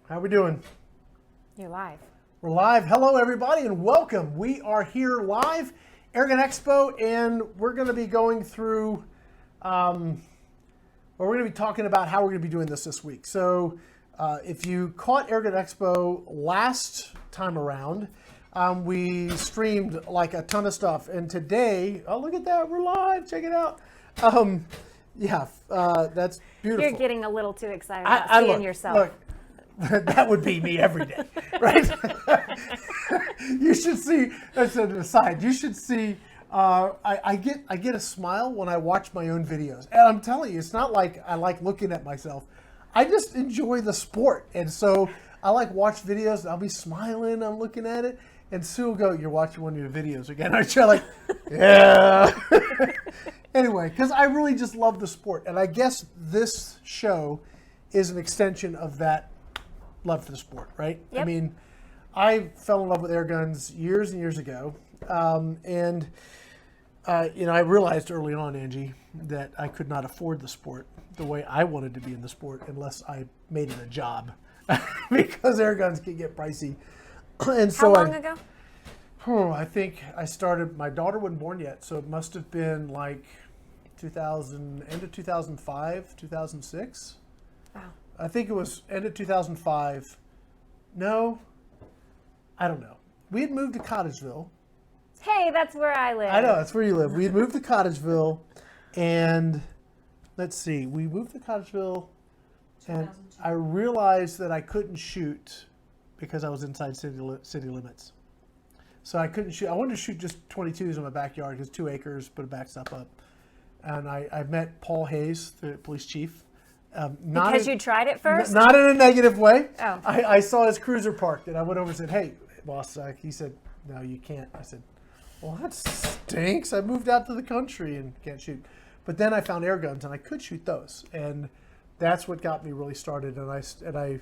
How we doing? You're live. We're live. Hello, everybody, and welcome. We are here live, Airgun Expo, and we're going to be going through, we're going to be talking about how we're going to be doing this week. So if you caught Airgun Expo last time around, we streamed like a ton of stuff. And today, oh, look at that. We're live. Check it out. That's beautiful. You're getting a little too excited about seeing yourself. Look, that would be me every day, right? You should see, that's an aside, you should see, I get a smile when I watch my own videos. And I'm telling you, it's not like I like looking at myself. I just enjoy the sport. And so I like watch videos, and I'll be smiling, I'm looking at it, and Sue will go, "You're watching one of your videos again, aren't you?" Like, yeah. Anyway, because I really just love the sport. And I guess this show is an extension of that love for the sport, right? Yep. I mean, I fell in love with air guns years and years ago. I realized early on, Angie, that I could not afford the sport the way I wanted to be in the sport unless I made it a job because air guns can get pricey. And so How long ago? I think I started, my daughter wasn't born yet, so it must have been like 2000, end of 2005, 2006. Wow. I think it was end of 2005. No, I don't know. We had moved to Cottageville. Hey, that's where I live. I know, that's where you live. We had moved to Cottageville, and let's see, we moved to Cottageville, and I realized that I couldn't shoot because I was inside city limits. So I couldn't shoot. I wanted to shoot just 22s in my backyard because 2 acres, put a backstop up. And I met Paul Hayes, the police chief. Because you tried it first? Not in a negative way. Oh. I saw his cruiser parked, and I went over and said, "Hey, boss." He said, "No, you can't." I said, "Well, that stinks. I moved out to the country and can't shoot." But then I found air guns, and I could shoot those. And that's what got me really started. And I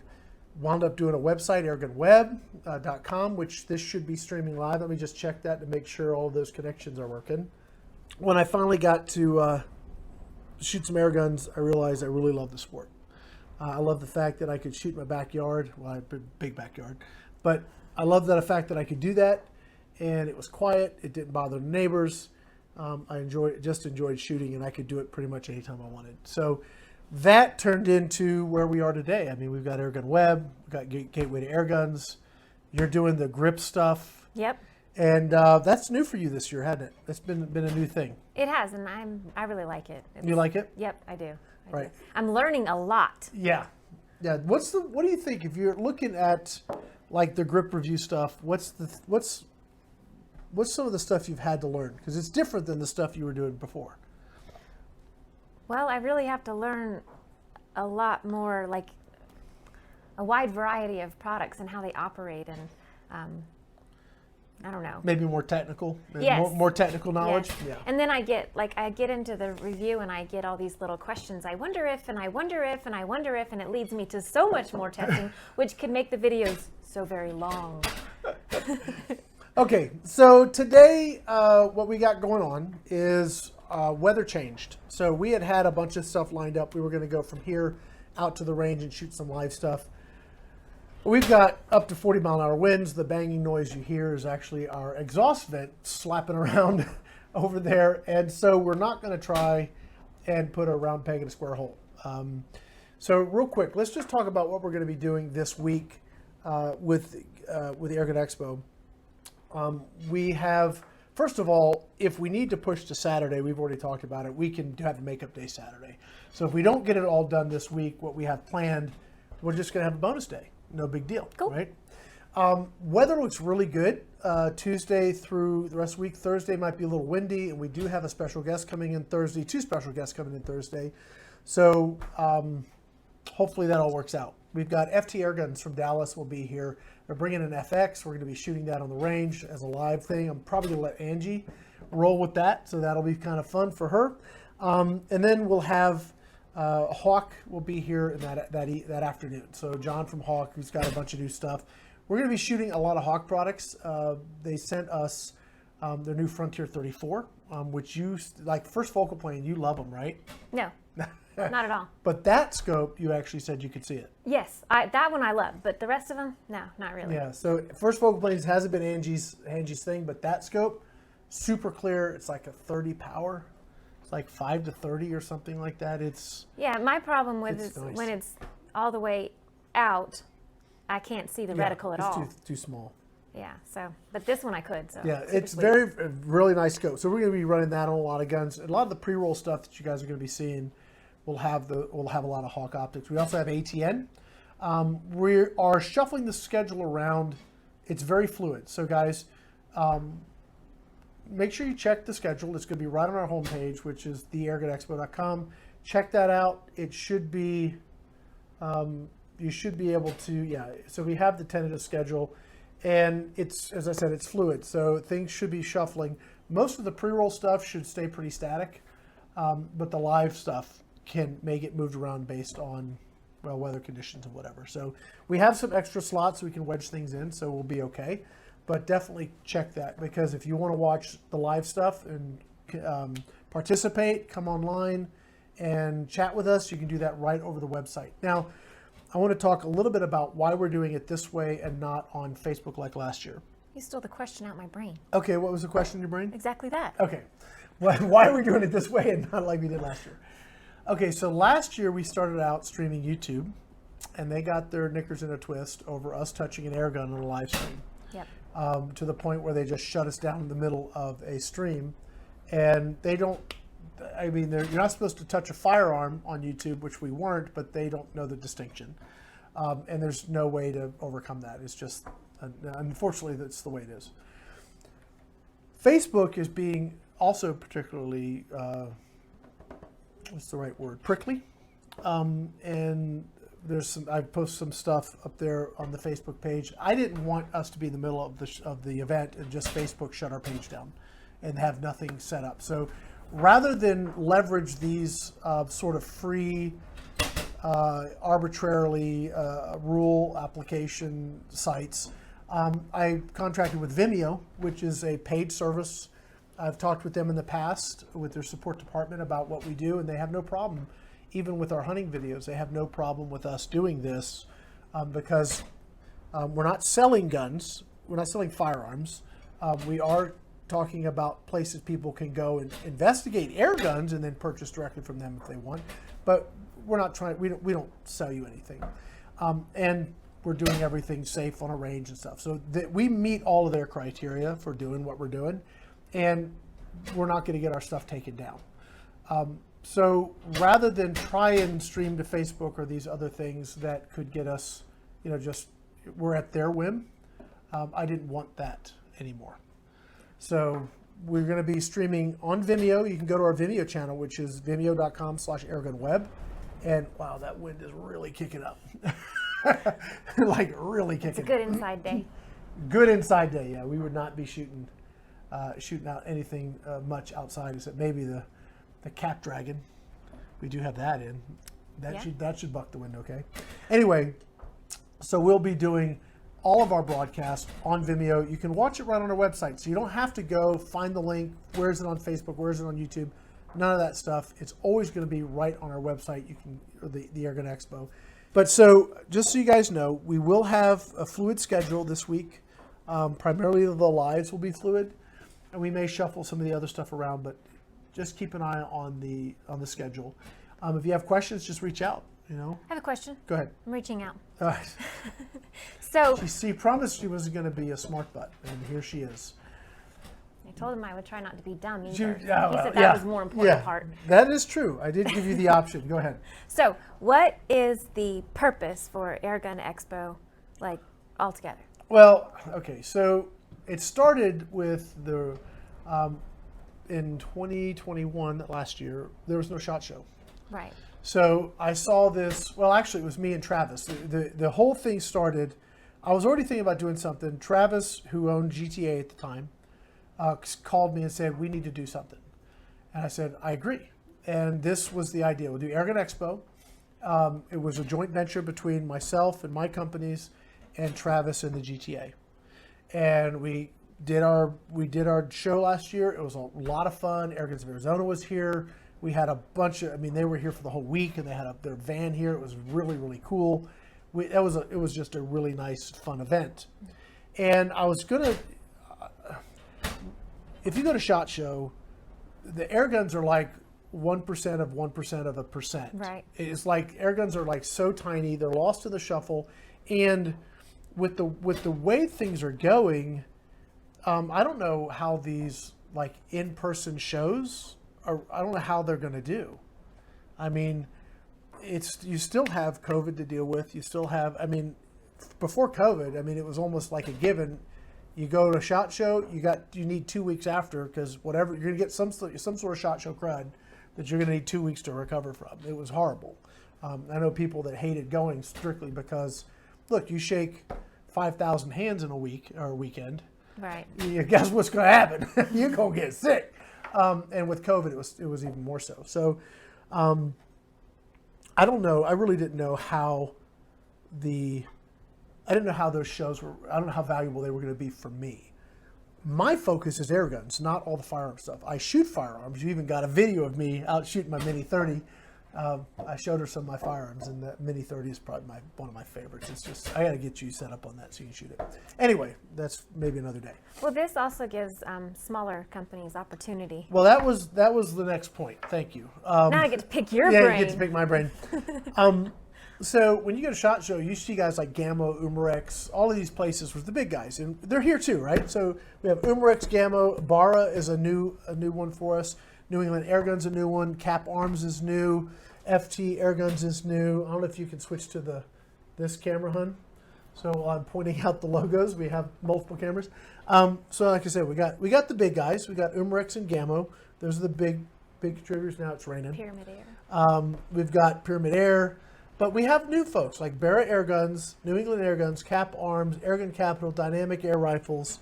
wound up doing a website, AirgunWeb.com, which this should be streaming live. Let me just check that to make sure all of those connections are working. When I finally got to shoot some air guns, I realized I really love the sport. I love the fact that I could shoot in my backyard. Well, I have a big backyard. But I love the fact that I could do that, and it was quiet. It didn't bother the neighbors. I enjoyed shooting, and I could do it pretty much anytime I wanted. So that turned into where we are today. I mean, we've got AirgunWeb, we've got Gateway to Airguns. You're doing the grip stuff. Yep. And that's new for you this year, hasn't it? It's been a new thing. It has, and I really like it. You like it? Yep, I do. Right. I'm learning a lot. Yeah. What do you think if you're looking at like the grip review stuff? What's some of the stuff you've had to learn? Because it's different than the stuff you were doing before. Well, I really have to learn a lot more, like a wide variety of products and how they operate, and I don't know. Maybe more technical. Yes. More technical knowledge. Yes. Yeah. And then I get into the review and I get all these little questions. I wonder if, and I wonder if, and I wonder if, and it leads me to so much more testing, which can make the videos so very long. Okay, so today what we got going on is weather changed. So we had a bunch of stuff lined up. We were going to go from here out to the range and shoot some live stuff. We've got up to 40-mile-an-hour winds. The banging noise you hear is actually our exhaust vent slapping around over there. And so we're not going to try and put a round peg in a square hole. So real quick, let's just talk about what we're going to be doing this week with the Airgun Expo. We have, first of all, if we need to push to Saturday, we've already talked about it, we can have a makeup day Saturday. So if we don't get it all done this week, what we have planned, we're just going to have a bonus day. No big deal, cool. Right? Weather looks really good Tuesday through the rest of the week. Thursday might be a little windy, and we do have a special guest coming in Thursday, 2 special guests coming in Thursday. So hopefully that all works out. We've got FT Airguns from Dallas will be here. They're bringing an FX. We're going to be shooting that on the range as a live thing. I'm probably going to let Angie roll with that, so that'll be kind of fun for her. And then we'll have Hawk will be here in that afternoon. So John from Hawk, who's got a bunch of new stuff. We're going to be shooting a lot of Hawk products. They sent us their new Frontier 34, which you, like first focal plane, you love them, right? No. Not at all. But that scope, you actually said you could see it. Yes, that one I love, but the rest of them, no, not really. Yeah, so first focal planes hasn't been Angie's thing, but that scope, super clear. It's like a 30 power. It's like 5 to 30 or something like that. Yeah, my problem with It's is nice. when it's all the way out, I can't see the reticle at all. It's too small. Yeah, so, but this one I could, so. Yeah, super it's sweet. really nice scope. So we're going to be running that on a lot of guns. A lot of the pre-roll stuff that you guys are going to be seeing will have a lot of Hawk optics. We also have ATN. We are shuffling the schedule around. It's very fluid. So guys, make sure you check the schedule. It's going to be right on our homepage, which is theairgunexpo.com. Check that out. It should be, you should be able to, yeah. So we have the tentative schedule. And it's, as I said, it's fluid, so things should be shuffling. Most of the pre-roll stuff should stay pretty static, but the live stuff may get moved around based on, well, weather conditions and whatever. So we have some extra slots so we can wedge things in, so we'll be okay. But definitely check that, because if you want to watch the live stuff and participate, come online and chat with us, you can do that right over the website. Now, I want to talk a little bit about why we're doing it this way and not on Facebook like last year. You stole the question out my brain. Okay, what was the question in your brain? Exactly that. Okay, why are we doing it this way and not like we did last year? Okay, so last year we started out streaming YouTube, and they got their knickers in a twist over us touching an Airgun on a live stream. Yep. To the point where they just shut us down in the middle of a stream, and they don't. I mean, you're not supposed to touch a firearm on YouTube, which we weren't, but they don't know the distinction. And there's no way to overcome that. It's just, unfortunately, that's the way it is. Facebook is being also particularly, what's the right word, prickly. And I've posted some stuff up there on the Facebook page. I didn't want us to be in the middle of the event and just Facebook shut our page down and have nothing set up. So rather than leverage these sort of free, arbitrarily rule application sites, I contracted with Vimeo, which is a paid service. I've talked with them in the past with their support department about what we do, and they have no problem, even with our hunting videos, they have no problem with us doing this because we're not selling guns, we're not selling firearms. We are talking about places people can go and investigate air guns and then purchase directly from them if they want. But we're not trying, we don't sell you anything. And we're doing everything safe on a range and stuff. So we meet all of their criteria for doing what we're doing, and we're not going to get our stuff taken down. So rather than try and stream to Facebook or these other things that could get us, just we're at their whim, I didn't want that anymore. So we're going to be streaming on Vimeo. You can go to our Vimeo channel, which is vimeo.com/AirgunWeb. And wow, that wind is really kicking up. Like really kicking. It's a good inside day. Good inside day, yeah. We would not be shooting out anything much outside except maybe the cap dragon. We do have that in. That should buck the wind okay. Anyway, so we'll be doing all of our broadcasts on Vimeo. You can watch it right on our website, so you don't have to go find the link. Where is it on Facebook? Where is it on YouTube? None of that stuff. It's always going to be right on our website. You can, or the Airgun Expo. But so, just so you guys know, we will have a fluid schedule this week. Primarily the lives will be fluid, and we may shuffle some of the other stuff around, but just keep an eye on the schedule. If you have questions, just reach out. I have a question. Go ahead. I'm reaching out. All right. So She promised she wasn't going to be a smart butt, and here she is. I told him I would try not to be dumb either. You- He yeah, well, said that yeah, was the more important yeah. part. That is true. I did give you the option. Go ahead. So what is the purpose for Airgun Expo, like, altogether? Well, okay, so it started with in 2021, last year, there was no SHOT Show. Right. So I saw this, well, actually it was me and Travis. The whole thing started, I was already thinking about doing something. Travis, who owned GTA at the time, called me and said, we need to do something. And I said, I agree. And this was the idea. We'll do Airgun Expo. It was a joint venture between myself and my companies and Travis and the GTA. And we did our show last year. It was a lot of fun. Airguns of Arizona was here. We had a bunch of, I mean, they were here for the whole week, and they had their van here. It was really, really cool. It was just a really nice, fun event. And I was gonna, if you go to SHOT Show, the Airguns are like 1% of 1% of a percent. Right. It's like Airguns are like so tiny, they're lost to the shuffle, and with the way things are going, I don't know how these like in-person shows are. I don't know how they're going to do. I mean, you still have COVID to deal with. You still have. I mean, before COVID, I mean, it was almost like a given. You go to a SHOT Show, you need 2 weeks after, because whatever you're going to get some sort of SHOT Show crud that you're going to need 2 weeks to recover from. It was horrible. I know people that hated going strictly because, look, you shake 5,000 hands in a week or a weekend. Right. Guess what's going to happen? You're going to get sick. And with COVID, it was even more so. So I don't know. I really didn't know how I didn't know how those shows were. I don't know how valuable they were going to be for me. My focus is Airguns, not all the firearm stuff. I shoot firearms. You even got a video of me out shooting my Mini 30. I showed her some of my firearms, and the Mini 30 is probably one of my favorites. It's just, I got to get you set up on that so you can shoot it. Anyway, that's maybe another day. Well, this also gives smaller companies opportunity. Well, that was the next point. Thank you. Now I get to pick your yeah, brain. you get to pick my brain. So when you go to SHOT Show, you see guys like Gammo, Umarex, all of these places with the big guys, and they're here too, right? So we have Umarex, Gammo, Barra is a new one for us. New England Airguns a new one. Cap Arms is new. FT Airguns is new. I don't know if you can switch to this camera, hun. So while I'm pointing out the logos, we have multiple cameras. So like I said, we got the big guys. We got Umarex and Gammo. Those are the big contributors. Now it's raining. Pyramid Air. We've got Pyramid Air. But we have new folks like Barra Airguns, New England Airguns, Cap Arms, Airgun Capital, Dynamic Air Rifles,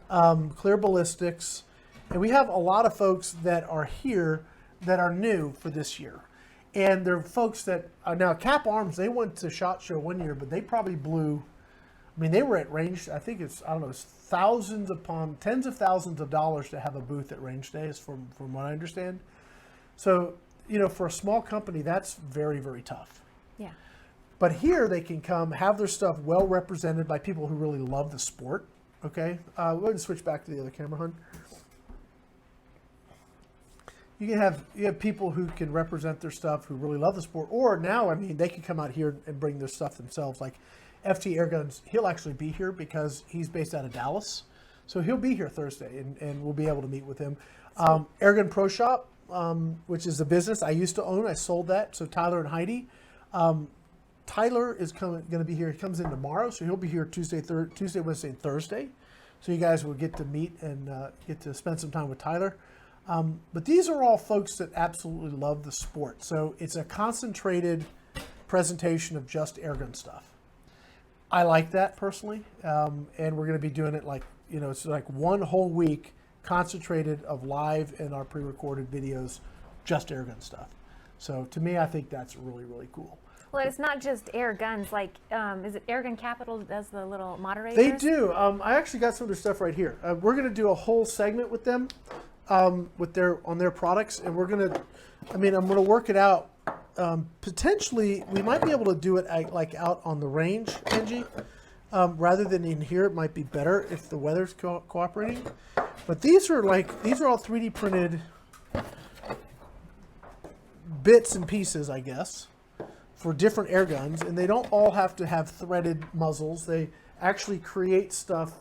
Clear Ballistics. And we have a lot of folks that are here that are new for this year. And they're folks that, now Cap Arms, they went to SHOT Show one year, but they probably blew, I mean, they were at range, I think it's, I don't know, it's thousands upon, tens of thousands of dollars to have a booth at range days from what I understand. So, you know, for a small company, that's very, very tough. Yeah. But here they can come, have their stuff well represented by people who really love the sport. Okay, go ahead and switch back to the other camera, hun. You have people who can represent their stuff who really love the sport, or now, I mean, they can come out here and bring their stuff themselves. Like FT Airguns, he'll actually be here because he's based out of Dallas, so he'll be here Thursday, and we'll be able to meet with him. Airgun Pro Shop, which is a business I used to own, I sold that. So Tyler and Heidi. Tyler is going to be here. He comes in tomorrow, so he'll be here Tuesday, Wednesday, and Thursday. So you guys will get to meet and get to spend some time with Tyler. But these are all folks that absolutely love the sport. So it's a concentrated presentation of just airgun stuff. I like that personally, and we're going to be doing it like, you know, it's like one whole week concentrated of live and our pre-recorded videos, just airgun stuff. So to me, I think that's really, really cool. Well, it's not just air guns. Like, is it Airgun Capital that does the little moderators? They do. I actually got some of their stuff right here. We're going to do a whole segment with them, on their products, and we're going to. I mean, I'm going to work it out. Potentially, we might be able to do it like out on the range, Angie, rather than in here. It might be better if the weather's cooperating. But these are all 3D printed bits and pieces, I guess, for different air guns, and they don't all have to have threaded muzzles. They actually create stuff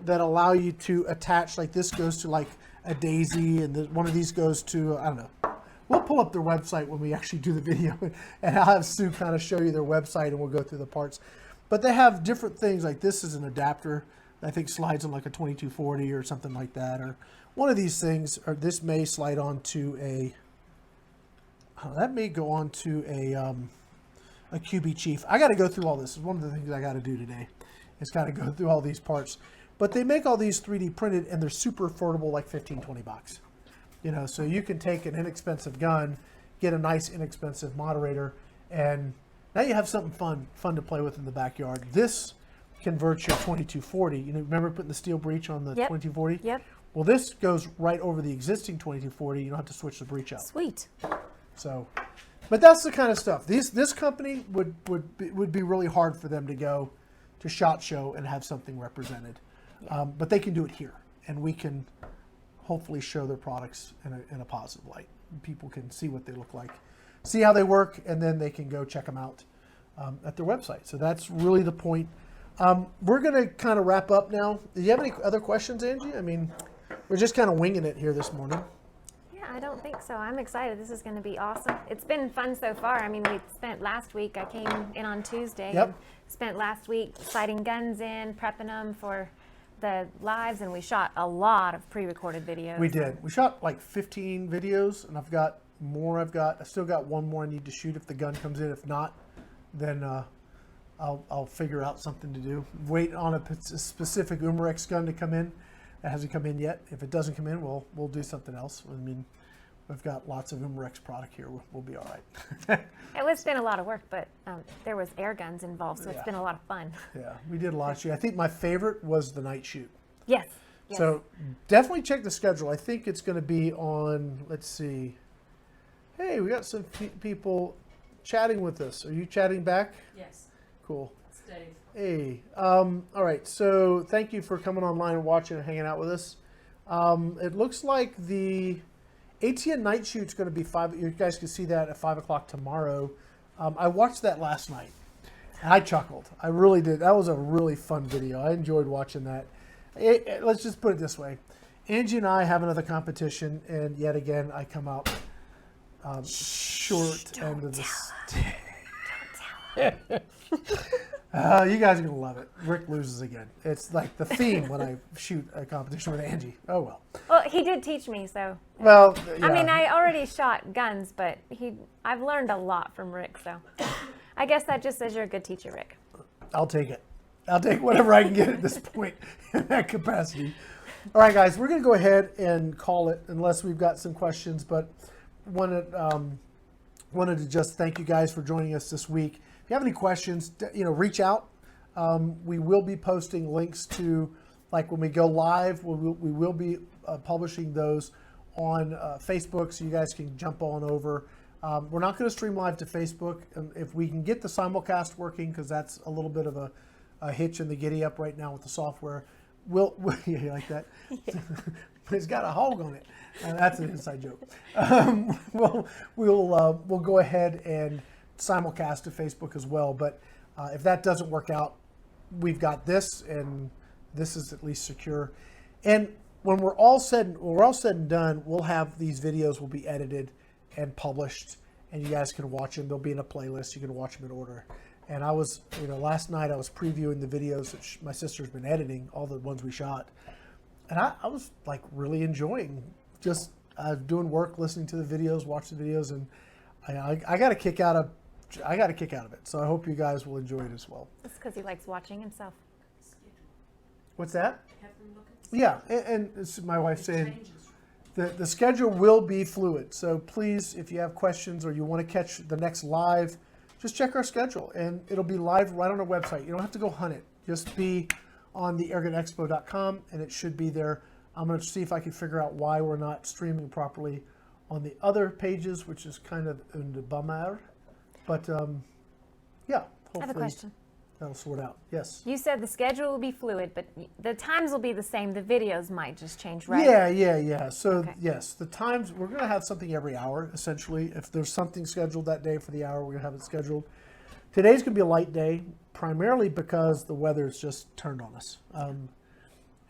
that allow you to attach, like this goes to like a daisy, and one of these goes to, I don't know. We'll pull up their website when we actually do the video, and I'll have Sue kind of show you their website, and we'll go through the parts. But they have different things, like this is an adapter that I think slides on like a 2240 or something like that, or one of these things, or this may slide onto a, that may go onto a QB Chief. I got to go through all this. It's one of the things I got to do today, is kind of go through all these parts. But they make all these 3D printed, and they're super affordable, like 15, 20 bucks. You know, so you can take an inexpensive gun, get a nice inexpensive moderator, and now you have something fun to play with in the backyard. This converts your 2240. You know, remember putting the steel breech on the 2240? Yep. Well, this goes right over the existing 2240. You don't have to switch the breech out. Sweet. So, but that's the kind of stuff. This company would be really hard for them to go to SHOT Show and have something represented. Yeah. But they can do it here, and we can hopefully show their products in a positive light. People can see what they look like, see how they work, and then they can go check them out at their website. So that's really the point. We're going to kind of wrap up now. Do you have any other questions, Angie? I mean, we're just kind of winging it here this morning. Yeah, I don't think so. I'm excited. This is going to be awesome. It's been fun so far. I mean, we spent last week, I came in on Tuesday. Yep. And spent last week sighting guns in, prepping them for the lives, and we shot a lot of pre-recorded videos. We did. We shot like 15 videos, and I've got more. I still got one more I need to shoot if the gun comes in. If not, then I'll figure out something to do. Wait on a specific Umarex gun to come in. It hasn't come in yet. If it doesn't come in, we'll do something else. I mean, we've got lots of Umarex product here. We'll be all right. It's been a lot of work, but there was Airguns involved, so it's been a lot of fun. Yeah, we did a lot of shoot. I think my favorite was the night shoot. Yes. Yes. So definitely check the schedule. I think it's going to be on, let's see. Hey, we got some people chatting with us. Are you chatting back? Yes. Cool. It's Dave. Hey. All right. So thank you for coming online and watching and hanging out with us. It looks like the ATN night shoot's going to be 5. You guys can see that at 5 o'clock tomorrow. I watched that last night, and I chuckled. I really did. That was a really fun video. I enjoyed watching that. Let's just put it this way. Angie and I have another competition, and yet again, I come out short end of the stick. You guys are going to love it. Rick loses again. It's like the theme when I shoot a competition with Angie. Oh, well. Well, he did teach me, so. Well, yeah. I mean, I already shot guns, but I've learned a lot from Rick, so. I guess that just says you're a good teacher, Rick. I'll take it. I'll take whatever I can get at this point in that capacity. All right, guys, we're going to go ahead and call it unless we've got some questions, but wanted to just thank you guys for joining us this week. If you have any questions, reach out. We will be posting links to, like when we go live, we will be publishing those on Facebook, so you guys can jump on over. We're not going to stream live to Facebook. If we can get the simulcast working, because that's a little bit of a hitch in the giddy up right now with the software. Yeah, you like that? It's got a hog on it. That's an inside joke. We'll go ahead and simulcast to Facebook as well. But if that doesn't work out, we've got this, and this is at least secure. And when we're all said and done, we'll have these videos will be edited and published, and you guys can watch them. They'll be in a playlist. You can watch them in order. And I was, last night I was previewing the videos that my sister's been editing, all the ones we shot. And I was like really enjoying just doing work, listening to the videos, watching the videos, and I got a kick out of it. So I hope you guys will enjoy it as well. That's because he likes watching himself. What's that? Have them look at the Yeah, and it's my wife saying changes. the schedule will be fluid. So please, if you have questions or you want to catch the next live, just check our schedule, and it'll be live right on our website. You don't have to go hunt it. Just be on the AirgunExpo.com, and it should be there. I'm going to see if I can figure out why we're not streaming properly on the other pages, which is kind of in the bummer. But yeah, hopefully I have a question. that'll sort out. Yes. You said the schedule will be fluid, but the times will be the same. The videos might just change, right? Yeah. So Okay. yes, the times, we're going to have something every hour, essentially. If there's something scheduled that day for the hour, we're going to have it scheduled. Today's going to be a light day, primarily because the weather's just turned on us.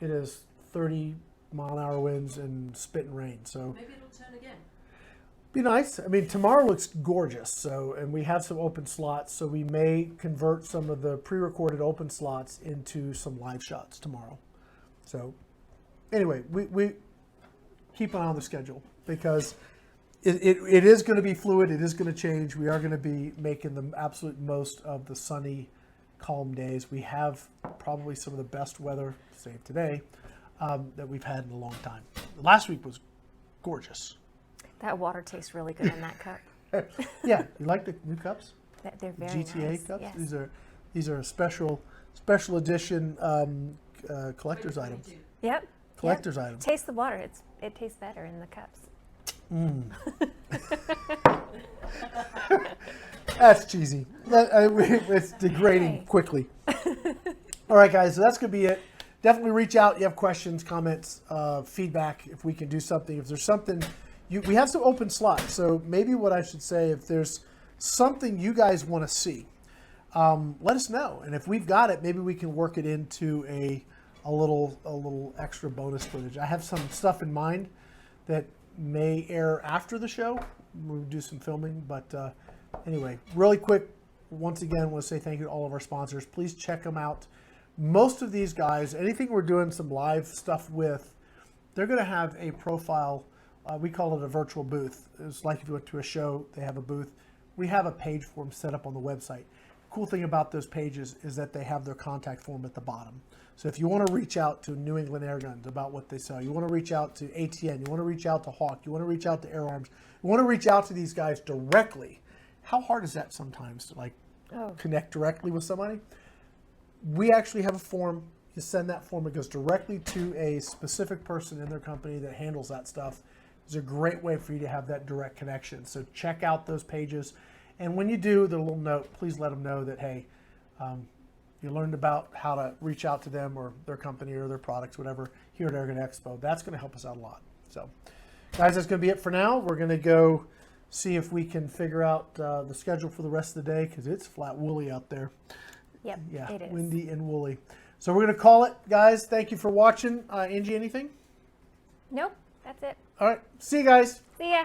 It is 30-mile-an-hour winds and spit and rain. So Maybe it'll turn again. be nice. I mean, tomorrow looks gorgeous. And we have some open slots, so we may convert some of the pre-recorded open slots into some live shots tomorrow. So anyway, we keep an eye on the schedule because it is going to be fluid. It is going to change. We are going to be making the absolute most of the sunny, calm days. We have probably some of the best weather, save today, that we've had in a long time. Last week was gorgeous. That water tastes really good in that cup. Yeah, you like the new cups? They're very GTA nice. cups. Yes. These are special edition collector's items. 22. Yep. collector's item. Taste the water. It tastes better in the cups. That's cheesy. It's degrading quickly. All right, guys, so that's going to be it. Definitely reach out. You have questions, comments, feedback, if we can do something. If there's something, we have some open slots. So maybe what I should say, if there's something you guys want to see, let us know. And if we've got it, maybe we can work it into a little extra bonus footage. I have some stuff in mind that may air after the show. We'll do some filming, but anyway, really quick, once again, I want to say thank you to all of our sponsors. Please check them out. Most of these guys, anything we're doing some live stuff with, they're going to have a profile. We call it a virtual booth. It's like if you went to a show, they have a booth. We have a page for them set up on the website. Cool thing about those pages is that they have their contact form at the bottom. So if you want to reach out to New England Airguns about what they sell, you want to reach out to ATN, you want to reach out to Hawk, you want to reach out to FIREARMS, you want to reach out to these guys directly. How hard is that sometimes to connect directly with somebody? We actually have a form. You send that form, it goes directly to a specific person in their company that handles that stuff. It's a great way for you to have that direct connection. So check out those pages. And when you do, the little note, please let them know that, hey, you learned about how to reach out to them or their company or their products, whatever, here at Airgun Expo. That's going to help us out a lot. So, guys, that's going to be it for now. We're going to go see if we can figure out the schedule for the rest of the day because it's flat woolly out there. Yep, Yeah, it is. windy and woolly. So we're going to call it, guys. Thank you for watching. Angie, anything? Nope, that's it. All right. See you guys. See ya.